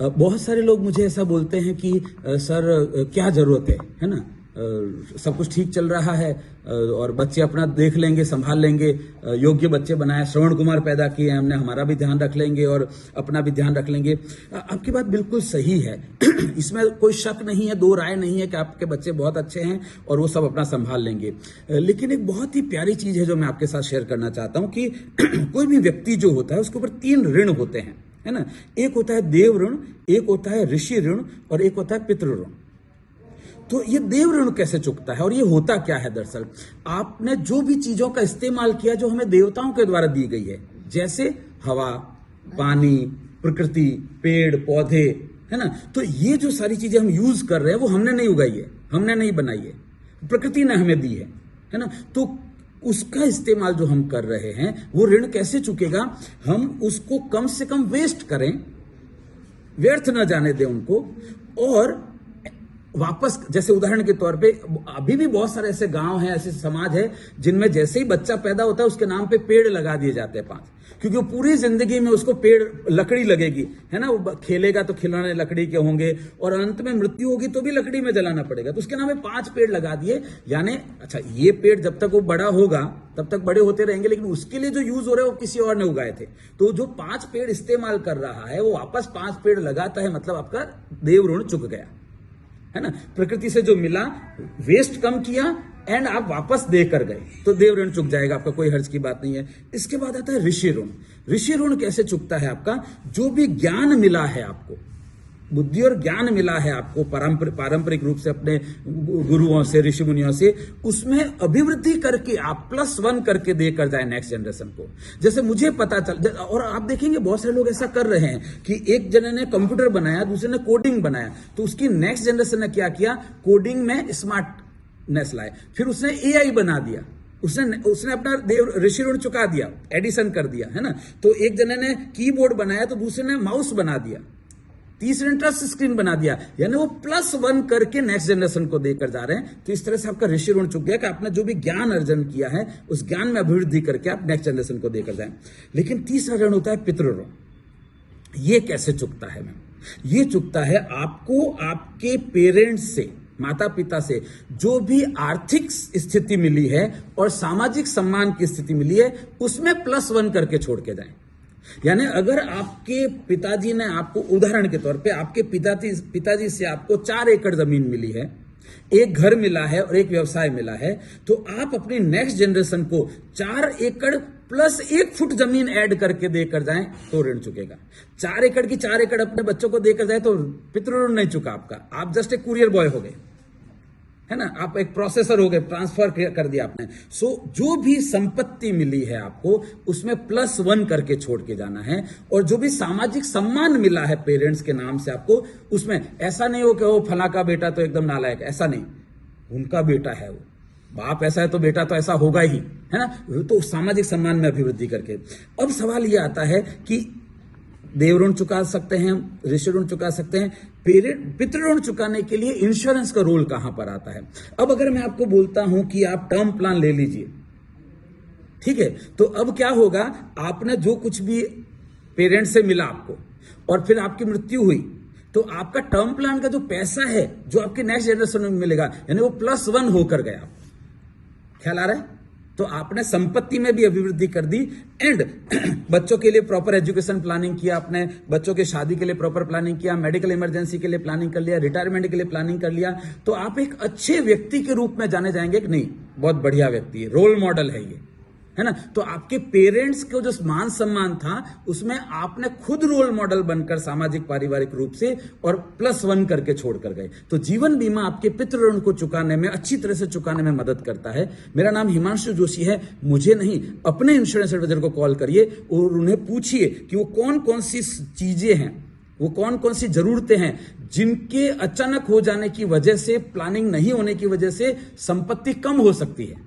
बहुत सारे लोग मुझे ऐसा बोलते हैं कि सर क्या जरूरत है ना। सब कुछ ठीक चल रहा है और बच्चे अपना देख लेंगे, संभाल लेंगे, योग्य बच्चे बनाए, श्रवण कुमार पैदा किए हमने, हमारा भी ध्यान रख लेंगे और अपना भी ध्यान रख लेंगे। आपकी बात बिल्कुल सही है। इसमें कोई शक नहीं है, दो राय नहीं है कि आपके बच्चे बहुत अच्छे हैं और वो सब अपना संभाल लेंगे। लेकिन एक बहुत ही प्यारी चीज है जो मैं आपके साथ शेयर करना चाहता हूं कि कोई भी व्यक्ति जो होता है उसके ऊपर 3 ऋण होते हैं, है ना। एक होता है देव ऋण, एक होता है ऋषि ऋण और एक होता है पितृ ऋण। तो ये देव ऋण कैसे चुकता है और ये होता क्या है? दरअसल आपने जो भी चीजों का इस्तेमाल किया जो हमें देवताओं के द्वारा दी गई है, जैसे हवा, पानी, प्रकृति, पेड़ पौधे, है ना। तो ये जो सारी चीजें हम यूज कर रहे हैं वो हमने नहीं उगाई है, हमने नहीं बनाई है, प्रकृति ने हमें दी है ना। तो उसका इस्तेमाल जो हम कर रहे हैं वो ऋण कैसे चुकेगा? हम उसको कम से कम वेस्ट करें, व्यर्थ न जाने दें उनको, और वापस, जैसे उदाहरण के तौर पे अभी भी बहुत सारे ऐसे गांव हैं, ऐसे समाज है जिनमें जैसे ही बच्चा पैदा होता है उसके नाम पे पेड़ लगा दिए जाते हैं 5, क्योंकि वो पूरी जिंदगी में उसको पेड़, लकड़ी लगेगी, है ना। वो खेलेगा तो खिलौने लकड़ी के होंगे और अंत में मृत्यु होगी तो भी लकड़ी में जलाना पड़ेगा, तो उसके नाम पे 5 पेड़ लगा दिए। यानी अच्छा, ये पेड़ जब तक वो बड़ा होगा तब तक बड़े होते रहेंगे, लेकिन उसके लिए जो यूज हो रहा है वो किसी और ने उगाए थे। तो जो 5 पेड़ इस्तेमाल कर रहा है वो वापस 5 पेड़ लगाता है, मतलब आपका देव ऋण चुक गया, है ना। प्रकृति से जो मिला, वेस्ट कम किया एंड आप वापस दे कर गए, तो देव ऋण चुक जाएगा आपका, कोई हर्ज की बात नहीं है। इसके बाद आता है ऋषि ऋण। ऋषि ऋण कैसे चुकता है आपका? जो भी ज्ञान मिला है आपको, बुद्धि और ज्ञान मिला है आपको पारंपरिक रूप से अपने गुरुओं से, ऋषि मुनियों से, उसमें अभिवृद्धि करके आप +1 करके देकर जाए नेक्स्ट जनरेशन को। जैसे मुझे पता चल, और आप देखेंगे बहुत सारे लोग ऐसा कर रहे हैं कि एक जने ने कंप्यूटर बनाया, दूसरे ने कोडिंग बनाया, तो उसकी नेक्स्ट जनरेशन ने क्या किया? कोडिंग में स्मार्टनेस लाए, फिर उसने AI बना दिया, उसने अपना ऋषि ऋण चुका दिया, एडिशन कर दिया, है ना। तो एक जने ने कीबोर्ड बनाया तो दूसरे ने माउस बना दिया, तीसरे ने टच स्क्रीन बना दिया, यानी वो +1 करके नेक्स्ट जनरेशन को देकर जा रहे हैं। तो इस तरह से आपका ऋषि ऋण चुक गया कि आपने जो भी ज्ञान अर्जन किया है उस ज्ञान में अभिवृद्धि करके आप नेक्स्ट जनरेशन को देकर जाएं। लेकिन तीसरा ऋण होता है पितृ ऋण। ये कैसे चुकता है मैम? ये चुकता है आपको आपके पेरेंट्स से, माता पिता से जो भी आर्थिक स्थिति मिली है और सामाजिक सम्मान की स्थिति मिली है उसमें +1 करके छोड़ के जाएं। यानी अगर आपके पिताजी ने आपको, उदाहरण के तौर पे आपके पिताजी से आपको 4 एकड़ जमीन मिली है, एक घर मिला है और एक व्यवसाय मिला है, तो आप अपनी नेक्स्ट जनरेशन को 4 एकड़ प्लस 1 फुट जमीन ऐड करके देकर जाएं तो ऋण चुकेगा। 4 एकड़ की 4 एकड़ अपने बच्चों को देकर जाए तो पितृ ऋण नहीं चुका आपका, आप जस्ट एक कुरियर बॉय हो गए, है ना, आप एक प्रोसेसर हो गए, ट्रांसफर कर दिया आपने। सो जो भी संपत्ति मिली है आपको उसमें +1 करके छोड़ के जाना है। और जो भी सामाजिक सम्मान मिला है पेरेंट्स के नाम से आपको, उसमें ऐसा नहीं हो कि वो फला का बेटा तो एकदम नालायक, ऐसा नहीं, उनका बेटा है वो, बाप ऐसा है तो बेटा तो ऐसा होगा ही, है ना। तो सामाजिक सम्मान में अभिवृद्धि करके। अब सवाल यह आता है कि देव ऋण चुका सकते हैं, ऋषि ऋण चुका सकते हैं, पितृ ऋण चुकाने के लिए इंश्योरेंस का रोल कहां पर आता है? अब अगर मैं आपको बोलता हूं कि आप टर्म प्लान ले लीजिए, ठीक है, तो अब क्या होगा? आपने जो कुछ भी पेरेंट्स से मिला आपको और फिर आपकी मृत्यु हुई, तो आपका टर्म प्लान का जो पैसा है जो आपके नेक्स्ट जनरेशन में मिलेगा, यानी वो +1 होकर गया। ख्याल आ रहा है? तो आपने संपत्ति में भी अभिवृद्धि कर दी एंड बच्चों के लिए प्रॉपर एजुकेशन प्लानिंग किया, आपने बच्चों के शादी के लिए प्रॉपर प्लानिंग किया, मेडिकल इमरजेंसी के लिए प्लानिंग कर लिया, रिटायरमेंट के लिए प्लानिंग कर लिया, तो आप एक अच्छे व्यक्ति के रूप में जाने जाएंगे कि नहीं, बहुत बढ़िया व्यक्ति है, रोल मॉडल है ये, है ना। तो आपके पेरेंट्स को जो मान सम्मान था उसमें आपने खुद रोल मॉडल बनकर सामाजिक पारिवारिक रूप से और +1 करके छोड़कर गए। तो जीवन बीमा आपके पितृ ऋण को चुकाने में, अच्छी तरह से चुकाने में मदद करता है। मेरा नाम हिमांशु जोशी है, मुझे नहीं, अपने इंश्योरेंस एडवाइजर को कॉल करिए और उन्हें पूछिए कि वो कौन कौन सी चीजें हैं, वो कौन कौन सी जरूरतें हैं जिनके अचानक हो जाने की वजह से, प्लानिंग नहीं होने की वजह से संपत्ति कम हो सकती है।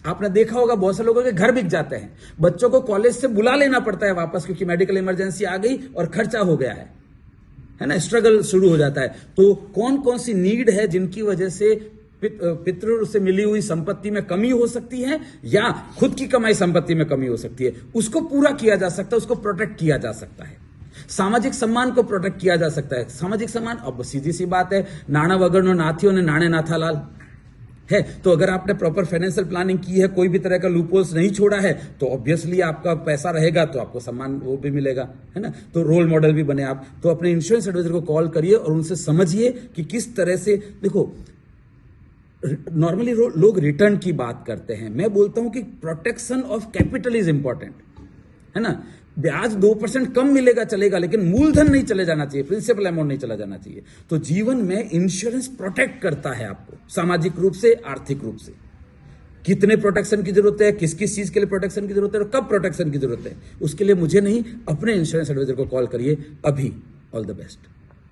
आपने देखा होगा बहुत से लोगों के घर बिक जाते हैं, बच्चों को कॉलेज से बुला लेना पड़ता है वापस क्योंकि मेडिकल इमरजेंसी आ गई और खर्चा हो गया है ना, स्ट्रगल शुरू हो जाता है। तो कौन कौन सी नीड है जिनकी वजह से पितृ से मिली हुई संपत्ति में कमी हो सकती है या खुद की कमाई संपत्ति में कमी हो सकती है, उसको पूरा किया जा सकता है, उसको प्रोटेक्ट किया जा सकता है। सामाजिक सम्मान को प्रोटेक्ट किया जा सकता है। सामाजिक सम्मान, अब सीधी सी बात है, नाना वगरनो नाथियों ने नाणे नाथालाल है। तो अगर आपने प्रॉपर फाइनेंशियल प्लानिंग की है, कोई भी तरह का लूपहोल्स नहीं छोड़ा है, तो ऑब्वियसली आपका पैसा रहेगा तो आपको सम्मान वो भी मिलेगा, है ना। तो रोल मॉडल भी बने आप। तो अपने इंश्योरेंस एडवाइजर को कॉल करिए और उनसे समझिए कि किस तरह से, देखो नॉर्मली लोग रिटर्न की बात करते हैं, मैं बोलता हूं कि protection of capital is important, है ना। ब्याज 2% कम मिलेगा चलेगा, लेकिन मूलधन नहीं चले जाना चाहिए, प्रिंसिपल अमाउंट नहीं चला जाना चाहिए। तो जीवन में इंश्योरेंस प्रोटेक्ट करता है आपको, सामाजिक रूप से, आर्थिक रूप से। कितने प्रोटेक्शन की जरूरत है, किस किस चीज के लिए प्रोटेक्शन की जरूरत है और कब प्रोटेक्शन की जरूरत है, उसके लिए मुझे नहीं, अपने इंश्योरेंस एडवाइजर को कॉल करिए अभी। All the best.